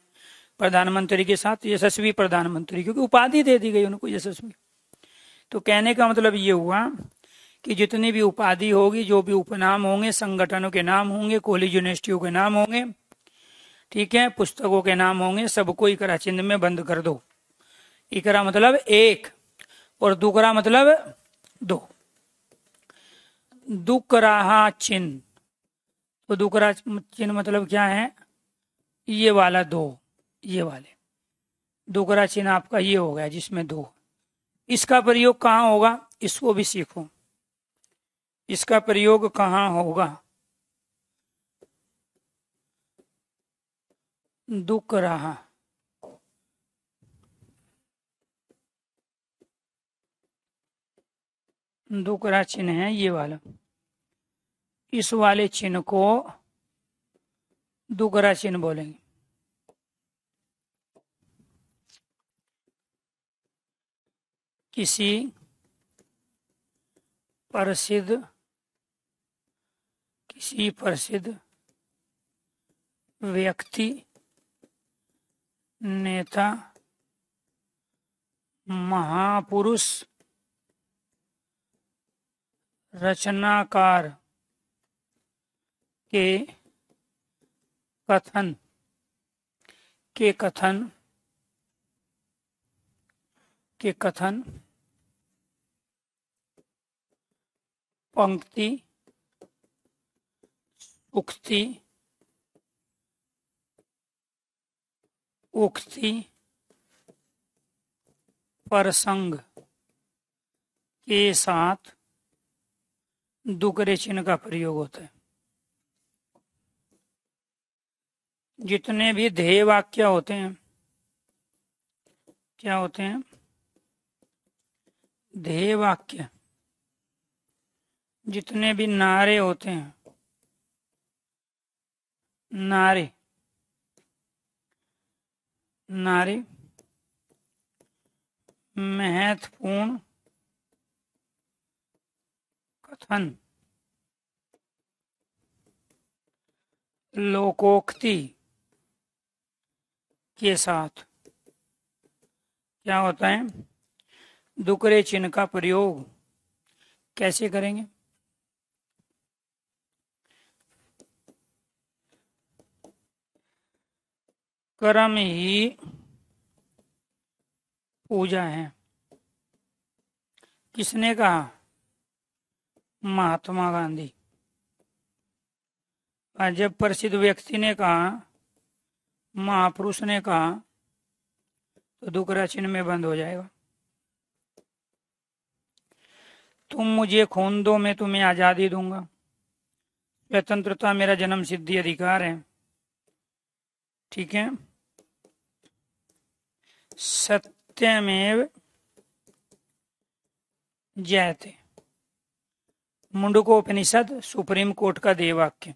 Speaker 1: प्रधानमंत्री के साथ, यशस्वी प्रधानमंत्री, क्योंकि उपाधि दे दी गई उनको यशस्वी। तो कहने का मतलब ये हुआ कि जितनी भी उपाधि होगी, जो भी उपनाम होंगे, संगठनों के नाम होंगे, कॉलेज यूनिवर्सिटियों के नाम होंगे, ठीक है, पुस्तकों के नाम होंगे, सबको इकरा चिन्ह में बंद कर दो। इकरा मतलब एक और दुकरा मतलब दो। दुकराहा चिन्ह, तो दुकरा चिन्ह मतलब क्या है? ये वाला दो, ये वाले दुकरा चिन्ह आपका ये हो गया जिसमें दो। इसका प्रयोग कहाँ होगा? इसको भी सीखो। इसका प्रयोग कहाँ होगा? दुकराहा, दुकरा चिन्ह है ये वाला, इस वाले चिन्ह को दुकरा चिन्ह बोलेंगे। किसी प्रसिद्ध व्यक्ति, नेता, महापुरुष, रचनाकार के कथन पंक्ति, उक्ति, प्रसंग के साथ दुकरे चिन्ह का प्रयोग होता है। जितने भी ध्येय वाक्य होते हैं, क्या होते हैं? ध्येय वाक्य। जितने भी नारे होते हैं, नारे नारे महत्वपूर्ण कथन लोकोक्ति के साथ क्या होता है, दुकरे चिन्ह का प्रयोग कैसे करेंगे। कर्म ही पूजा है। किसने कहा? महात्मा गांधी। और जब प्रसिद्ध व्यक्ति ने कहा, महापुरुष ने कहा, तो दुकरा चिन्ह में बंद हो जाएगा। तुम मुझे खून दो, मैं तुम्हें आजादी दूंगा। स्वतंत्रता मेरा जन्म सिद्धि अधिकार है। ठीक है। सत्यमेव जयते, मुंडकोपनिषद सुप्रीम कोर्ट का देव वाक्य।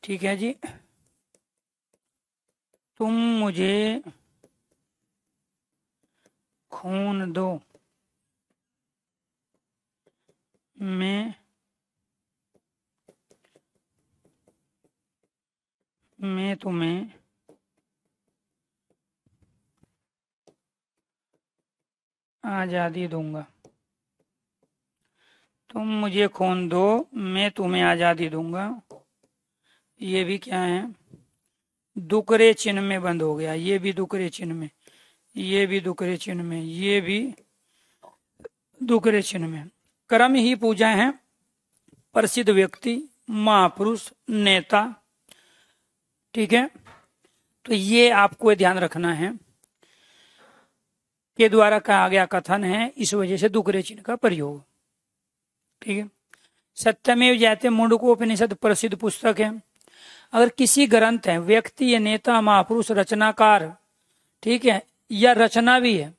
Speaker 1: ठीक है जी। तुम मुझे खून दो, मैं तुम्हें आजादी दूंगा। तुम मुझे खून दो, मैं तुम्हें आजादी दूंगा। ये भी क्या है? दुकरे चिन्ह में बंद हो गया। ये भी दुकरे चिन्ह में, ये भी दुकरे चिन्ह में, ये भी दुकरे चिन्ह में। कर्म ही पूजा है। प्रसिद्ध व्यक्ति, महापुरुष, नेता। ठीक है। तो ये आपको ध्यान रखना है के द्वारा कहा गया कथन है, इस वजह से दुकरे चिन्ह का प्रयोग। ठीक है। सत्यमेव जयते मुंडकोपनिषद प्रसिद्ध पुस्तक है। अगर किसी ग्रंथ है, व्यक्ति या नेता, महापुरुष, रचनाकार, ठीक है, या रचना भी है,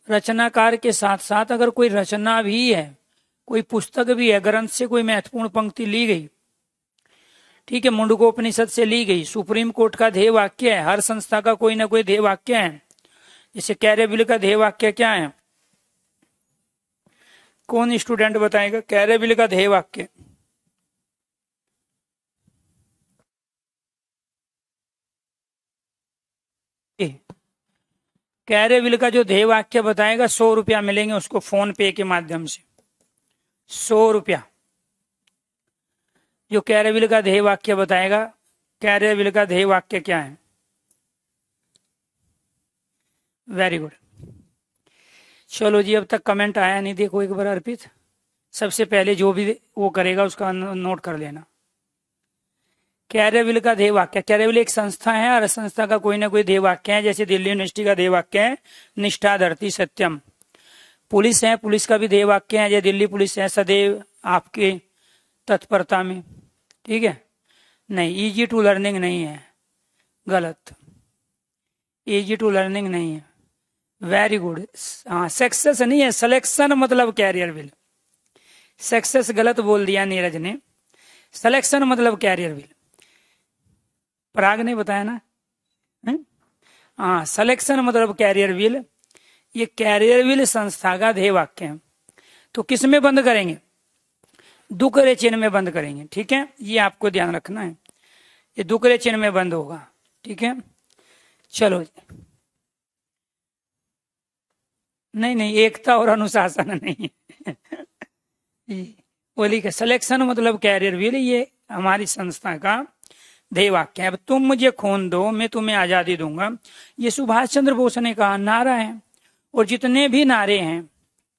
Speaker 1: रचनाकार के साथ साथ अगर कोई रचना भी है, कोई पुस्तक भी है, ग्रंथ से कोई महत्वपूर्ण पंक्ति ली गई, ठीक है, मुंडकोपनिषद से ली गई, सुप्रीम कोर्ट का ध्येय वाक्य है, हर संस्था का कोई ना कोई ध्येय वाक्य है। जैसे कैरेबिल का ध्येय वाक्य क्या है? कौन स्टूडेंट बताएगा कैरेबिल का ध्येय वाक्य? कैरेबिल का जो ध्येय वाक्य बताएगा, 100 रुपया मिलेंगे उसको फोन पे के माध्यम से। 100 रुपया। जो कैरेबिल का ध्येय वाक्य बताएगा, कैरेबिल का ध्येय वाक्य क्या है? Very good. चलो जी, अब तक कमेंट आया नहीं, देखो एक बार अर्पित। सबसे पहले जो भी वो करेगा उसका नोट कर लेना। कैरेबिल का ध्येय वाक्य, कैरेबिल एक संस्था है और संस्था का कोई ना कोई ध्येय वाक्य है। जैसे दिल्ली यूनिवर्सिटी का ध्येय वाक्य है निष्ठा धरती सत्यम। पुलिस है, पुलिस का भी ध्येय वाक्य है, जैसे दिल्ली पुलिस है सदैव आपके तत्परता में। ठीक है। नहीं, इजी टू लर्निंग नहीं है, गलत। इजी टू लर्निंग नहीं है। Very good. हाँ, सक्सेस नहीं है, सिलेक्शन मतलब कैरियर विल। सक्सेस गलत बोल दिया नीरज ने, सिलेक्शन मतलब कैरियर विल। पराग ने बताया ना। हाँ, सिलेक्शन मतलब कैरियर विल। ये कैरियर विल संस्था का ध्येय वाक्य है। तो किस में बंद करेंगे? दुकरे चिन्ह में बंद करेंगे। ठीक है, ये आपको ध्यान रखना है, ये दुकरे चिन्ह में बंद होगा। ठीक है। चलो, नहीं, एकता और अनुशासन नहीं बोली का सिलेक्शन मतलब कैरियर विल, ये हमारी संस्था का ध्येय वाक्य है। अब तुम मुझे खून दो, मैं तुम्हें आजादी दूंगा, ये सुभाष चंद्र बोस ने कहा नारा है। और जितने भी नारे हैं,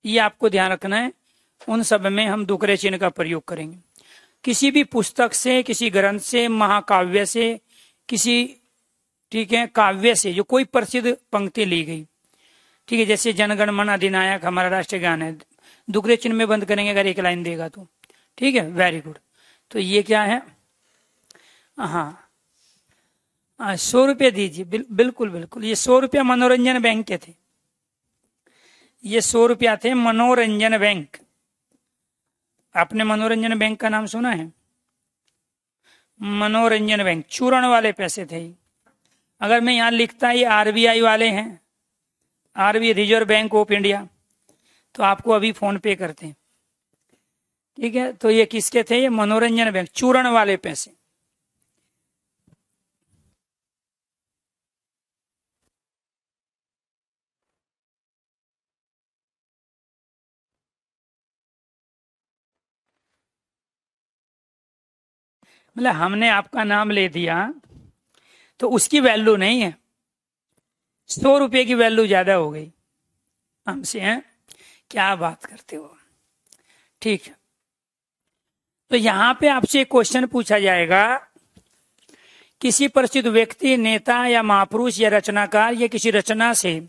Speaker 1: ये आपको ध्यान रखना है, उन सब में हम दुकरे चिन्ह का प्रयोग करेंगे। किसी भी पुस्तक से, किसी ग्रंथ से, महाकाव्य से, किसी, ठीक है, काव्य से जो कोई प्रसिद्ध पंक्ति ली गई, ठीक है, जैसे जनगण मन अधिनायक हमारा राष्ट्रीय गान है, दुकरे चिन्ह में बंद करेंगे अगर एक लाइन देगा तो। ठीक है, वेरी गुड। तो ये क्या है? हाँ, 100 रुपये दीजिए। बिल्कुल बिल्कुल। ये 100 रुपया मनोरंजन बैंक के थे, ये 100 रुपया थे मनोरंजन बैंक। आपने मनोरंजन बैंक का नाम सुना है? मनोरंजन बैंक, चूरण वाले पैसे थे। अगर मैं यहां लिखता ये आरबीआई वाले हैं, RBI reserve bank of India, तो आपको अभी फोन पे करते हैं। ठीक है, तो ये किसके थे? ये मनोरंजन बैंक, चूरण वाले पैसे। मतलब हमने आपका नाम ले दिया तो उसकी वैल्यू नहीं है, 100 रुपए की वैल्यू ज्यादा हो गई हमसे, हैं? क्या बात करते हो? ठीक है, तो यहां पे आपसे एक क्वेश्चन पूछा जाएगा, किसी प्रसिद्ध व्यक्ति, नेता या महापुरुष या रचनाकार या किसी रचना से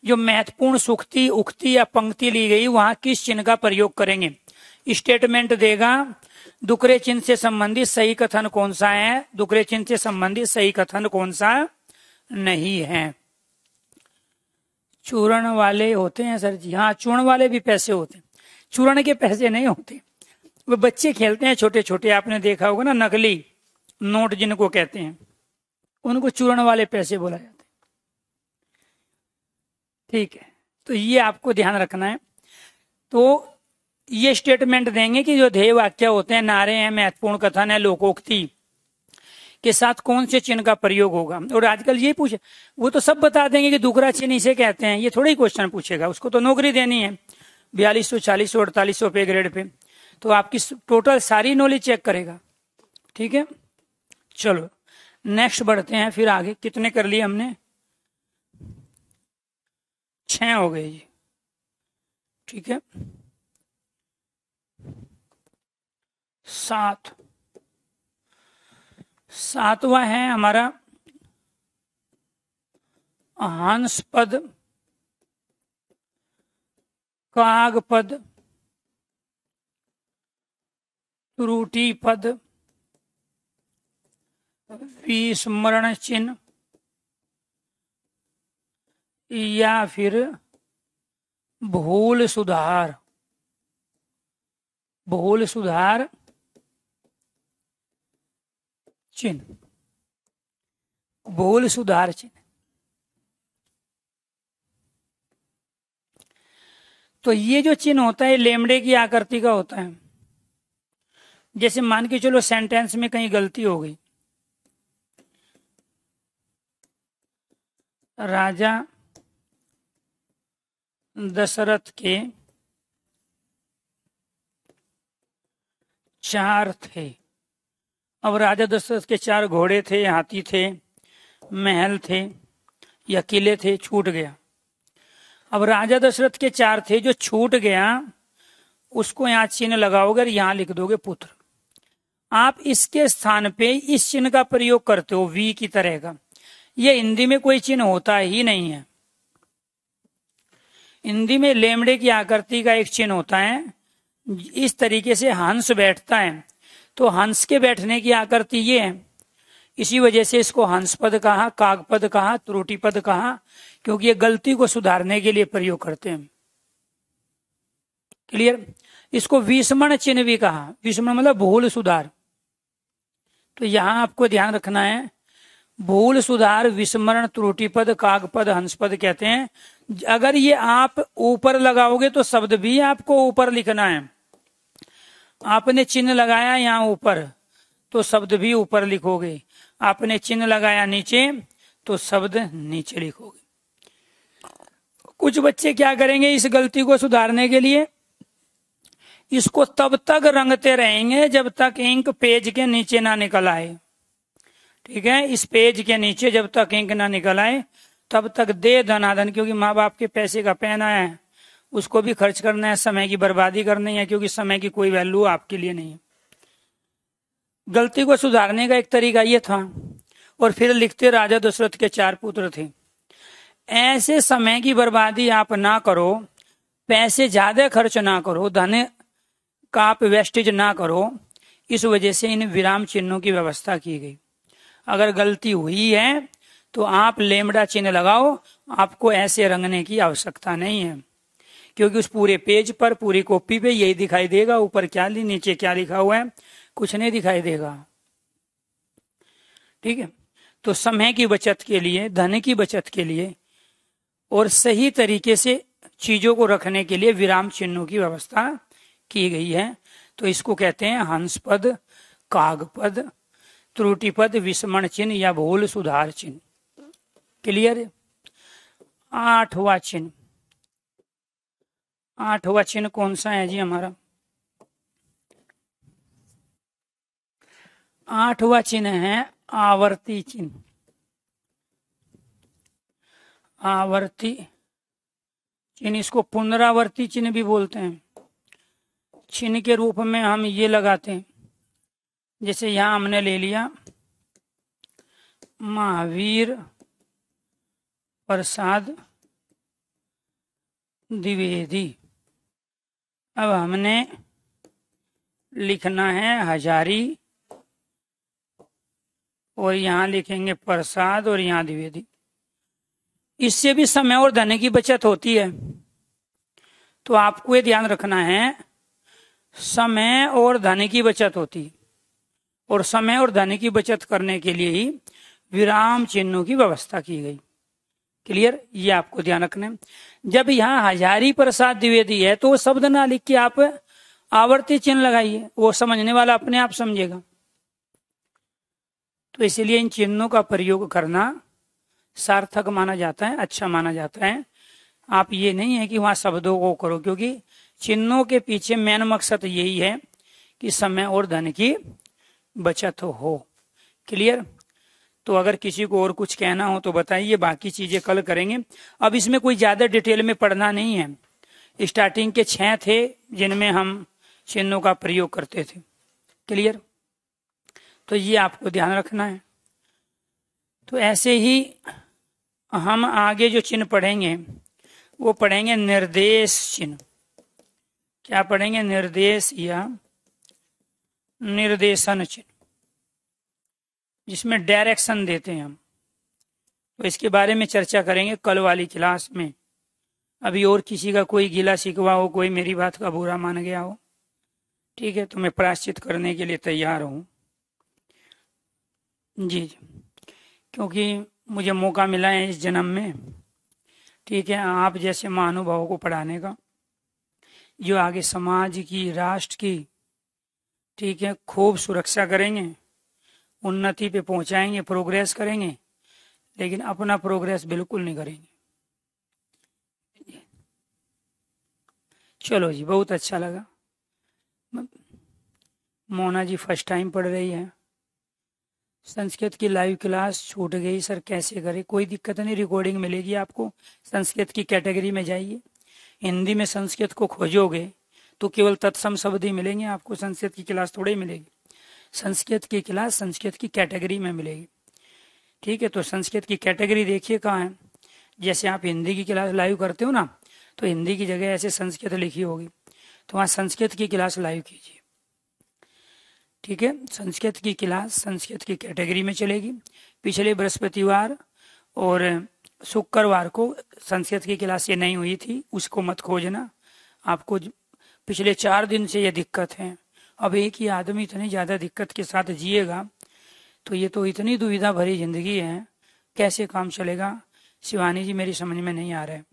Speaker 1: जो महत्वपूर्ण सूक्ति, उक्ति या पंक्ति ली गई, वहां किस चिन्ह का प्रयोग करेंगे? स्टेटमेंट देगा, दुकरे चिन्ह से संबंधित सही कथन कौन सा है, दुकरे चिन्ह से संबंधित सही कथन कौन सा नहीं है। चूर्ण वाले होते हैं सर जी? हाँ, चूर्ण वाले भी पैसे होते हैं, चूर्ण के पैसे नहीं होते। वो बच्चे खेलते हैं छोटे छोटे, आपने देखा होगा ना, नकली नोट जिनको कहते हैं, उनको चूर्ण वाले पैसे बोला जाता है। ठीक है, तो ये आपको ध्यान रखना है। तो ये स्टेटमेंट देंगे कि जो ध्येय वाक्य होते हैं, नारे हैं, महत्वपूर्ण कथन है, लोकोक्ति के साथ कौन से चिन्ह का प्रयोग होगा। और आजकल ये पूछे, वो तो सब बता देंगे कि दुकरा चिन्ह इसे कहते हैं, ये थोड़ा ही क्वेश्चन पूछेगा, उसको तो नौकरी देनी है 4200, 4000, 4800 पे ग्रेड पे, तो आपकी टोटल सारी नॉलेज चेक करेगा। ठीक है, चलो नेक्स्ट बढ़ते हैं फिर आगे। कितने कर लिए हमने? 6 हो गए जी। ठीक है, 7वां है हमारा हंस पद, काग पद, त्रुटि पद, विस्मरण चिन्ह या फिर भूल सुधार, भूल सुधार चिन्ह, भूल सुधार चिन्ह। तो ये जो चिन्ह होता है लेमड़े की आकृति का होता है। जैसे मान के चलो सेंटेंस में कहीं गलती हो गई, राजा दशरथ के 4 थे। अब राजा दशरथ के 4 घोड़े थे, हाथी थे, महल थे या किले थे, छूट गया। अब राजा दशरथ के 4 थे, जो छूट गया उसको यहाँ चिन्ह लगाओगे और यहाँ लिख दोगे पुत्र। आप इसके स्थान पे इस चिन्ह का प्रयोग करते हो, वी की तरह का। ये हिंदी में कोई चिन्ह होता ही नहीं है। हिंदी में लेमड़े की आकृति का एक चिन्ह होता है, इस तरीके से हंस बैठता है, तो हंस के बैठने की आकृति ये है, इसी वजह से इसको हंस पद कहा, कागपद कहा, त्रुटि पद कहा, क्योंकि ये गलती को सुधारने के लिए प्रयोग करते हैं। क्लियर? इसको विस्मरण चिन्ह भी कहा, विस्मरण मतलब भूल सुधार। तो यहां आपको ध्यान रखना है, भूल सुधार, विस्मरण, त्रुटि पद, कागपद, हंस पद कहते हैं। अगर ये आप ऊपर लगाओगे तो शब्द भी आपको ऊपर लिखना है। आपने चिन्ह लगाया यहाँ ऊपर तो शब्द भी ऊपर लिखोगे, आपने चिन्ह लगाया नीचे तो शब्द नीचे लिखोगे। कुछ बच्चे क्या करेंगे, इस गलती को सुधारने के लिए इसको तब तक रंगते रहेंगे जब तक इंक पेज के नीचे ना निकल आए। ठीक है, इस पेज के नीचे जब तक इंक ना निकल आए तब तक दे धनाधन, क्योंकि माँ बाप के पैसे का पहना है, उसको भी खर्च करना है, समय की बर्बादी करनी है, क्योंकि समय की कोई वैल्यू आपके लिए नहीं है। गलती को सुधारने का एक तरीका ये था। और फिर लिखते, राजा दशरथ के 4 पुत्र थे। ऐसे समय की बर्बादी आप ना करो, पैसे ज्यादा खर्च ना करो, धन का आप वेस्टेज ना करो, इस वजह से इन विराम चिन्हों की व्यवस्था की गई। अगर गलती हुई है तो आप लेमड़ा चिन्ह लगाओ, आपको ऐसे रंगने की आवश्यकता नहीं है, क्योंकि उस पूरे पेज पर, पूरी कॉपी पे यही दिखाई देगा, ऊपर क्या नीचे क्या लिखा हुआ है कुछ नहीं दिखाई देगा। ठीक है, तो समय की बचत के लिए, धन की बचत के लिए और सही तरीके से चीजों को रखने के लिए विराम चिन्हों की व्यवस्था की गई है। तो इसको कहते हैं हंसपद, कागपद, त्रुटिपद, विस्मरण चिन्ह या भूल सुधार चिन्ह। क्लियर? आठवां चिन्ह, आठवां चिन्ह कौन सा है जी हमारा? आठवां चिन्ह है आवर्ती चिन्ह। आवर्ती चिन्ह, इसको पुनरावर्ती चिन्ह भी बोलते हैं। चिन्ह के रूप में हम ये लगाते हैं, जैसे यहां हमने ले लिया महावीर प्रसाद द्विवेदी। अब हमने लिखना है हजारी, और यहां लिखेंगे प्रसाद और यहां द्विवेदी। इससे भी समय और धन की बचत होती है। तो आपको ये ध्यान रखना है, समय और धन की बचत होती है, और समय और धन की बचत करने के लिए ही विराम चिन्हों की व्यवस्था की गई। क्लियर? ये आपको ध्यान रखना है। जब यहाँ हजारी प्रसाद द्विवेदी है तो वो शब्द ना लिख के आप आवर्ती चिन्ह लगाइए, वो समझने वाला अपने आप समझेगा। तो इसलिए इन चिन्हों का प्रयोग करना सार्थक माना जाता है, अच्छा माना जाता है। आप ये नहीं है कि वहां शब्दों को करो, क्योंकि चिन्हों के पीछे मेन मकसद यही है कि समय और धन की बचत हो। क्लियर? तो अगर किसी को और कुछ कहना हो तो बताइए, बाकी चीजें कल करेंगे। अब इसमें कोई ज्यादा डिटेल में पढ़ना नहीं है। स्टार्टिंग के 6 थे जिनमें हम चिन्हों का प्रयोग करते थे। क्लियर? तो ये आपको ध्यान रखना है। तो ऐसे ही हम आगे जो चिन्ह पढ़ेंगे वो पढ़ेंगे निर्देश चिन्ह। क्या पढ़ेंगे? निर्देश या निर्देशन चिन्ह, जिसमें डायरेक्शन देते हैं हम। तो इसके बारे में चर्चा करेंगे कल वाली क्लास में। अभी और किसी का कोई गिला शिकवा हो, कोई मेरी बात का बुरा मान गया हो, ठीक है, तो मैं प्रायश्चित करने के लिए तैयार हूं। जी, क्योंकि मुझे मौका मिला है इस जन्म में, ठीक है, आप जैसे महानुभावों को पढ़ाने का, जो आगे समाज की, राष्ट्र की, ठीक है, खूब सुरक्षा करेंगे, उन्नति पे पहुंचाएंगे, प्रोग्रेस करेंगे, लेकिन अपना प्रोग्रेस बिल्कुल नहीं करेंगे। चलो जी, बहुत अच्छा लगा। मोना जी फर्स्ट टाइम पढ़ रही है। संस्कृत की लाइव क्लास छूट गई सर, कैसे करें? कोई दिक्कत नहीं, रिकॉर्डिंग मिलेगी आपको। संस्कृत की कैटेगरी में जाइए, हिंदी में संस्कृत को खोजोगे तो केवल तत्सम शब्द ही मिलेंगे आपको, संस्कृत की क्लास थोड़ी मिलेगी। संस्कृत की क्लास संस्कृत की कैटेगरी में मिलेगी। ठीक है, तो संस्कृत की कैटेगरी देखिए कहाँ है। जैसे आप हिंदी की क्लास लाइव करते हो ना, तो हिंदी की जगह ऐसे संस्कृत लिखी होगी, तो वहाँ संस्कृत की क्लास लाइव कीजिए। ठीक है, संस्कृत की क्लास संस्कृत की कैटेगरी में चलेगी। पिछले बृहस्पतिवार और शुक्रवार को संस्कृत की क्लास ये नहीं हुई थी, उसको मत खोजना। आपको पिछले 4 दिन से ये दिक्कत है। अब एक ही आदमी इतनी ज्यादा दिक्कत के साथ जिएगा तो ये तो इतनी दुविधा भरी जिंदगी है, कैसे काम चलेगा? शिवानी जी, मेरी समझ में नहीं आ रहा है।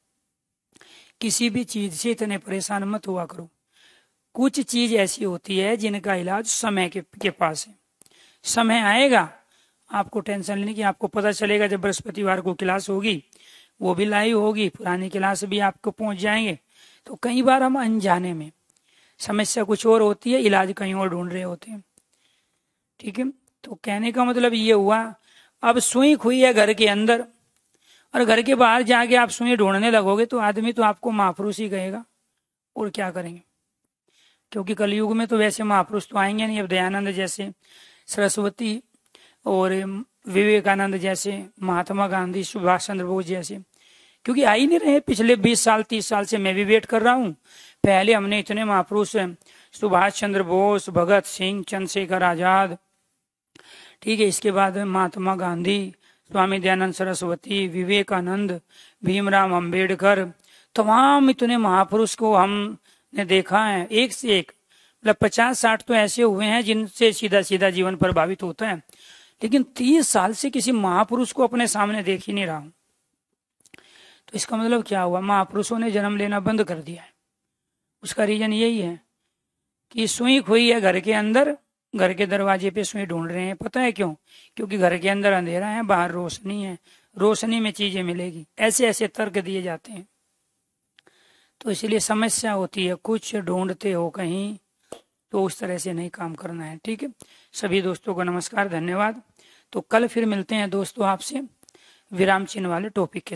Speaker 1: किसी भी चीज से इतने परेशान मत हुआ करो। कुछ चीज ऐसी होती है जिनका इलाज समय के पास है। समय आएगा, आपको टेंशन लेने की। आपको पता चलेगा जब बृहस्पतिवार को क्लास होगी, वो भी लाइव होगी, पुरानी क्लास भी आपको पहुंच जाएंगे। तो कई बार हम अनजाने में, समस्या कुछ और होती है, इलाज कहीं और ढूंढ रहे होते हैं। ठीक है, तो कहने का मतलब ये हुआ, अब सुई खुई है घर के अंदर, और घर के बाहर जाके आप सुई ढूंढने लगोगे तो आदमी तो आपको महापुरुष ही कहेगा, और क्या करेंगे? क्योंकि कलयुग में तो वैसे महापुरुष तो आएंगे नहीं। अब दयानंद जैसे, सरस्वती और विवेकानंद जैसे, महात्मा गांधी, सुभाष चंद्र बोस जैसे, क्योंकि आ ही नहीं रहे। पिछले 20 साल 30 साल से मैं भी वेट कर रहा हूँ। पहले हमने इतने महापुरुष, सुभाष चंद्र बोस, भगत सिंह, चंद्रशेखर आजाद, ठीक है, इसके बाद महात्मा गांधी, स्वामी दयानंद सरस्वती, विवेकानंद, भीमराव अंबेडकर, तमाम इतने महापुरुष को हमने देखा है, एक से एक, मतलब 50-60 तो ऐसे हुए हैं जिनसे सीधा सीधा जीवन प्रभावित होता है, लेकिन 30 साल से किसी महापुरुष को अपने सामने देख ही नहीं रहा हूं। तो इसका मतलब क्या हुआ? महापुरुषों ने जन्म लेना बंद कर दिया है। उसका रीजन यही है कि सुई खोई है घर के अंदर, घर के दरवाजे पे सुई ढूंढ रहे हैं। पता है क्यों? क्योंकि घर के अंदर अंधेरा है, बाहर रोशनी है, रोशनी में चीजें मिलेगी। ऐसे ऐसे तर्क दिए जाते हैं। तो इसलिए समस्या होती है, कुछ ढूंढते हो कहीं, तो उस तरह से नहीं काम करना है। ठीक है, सभी दोस्तों को नमस्कार, धन्यवाद। तो कल फिर मिलते हैं दोस्तों आपसे विराम चिन्ह वाले टॉपिक के साथ।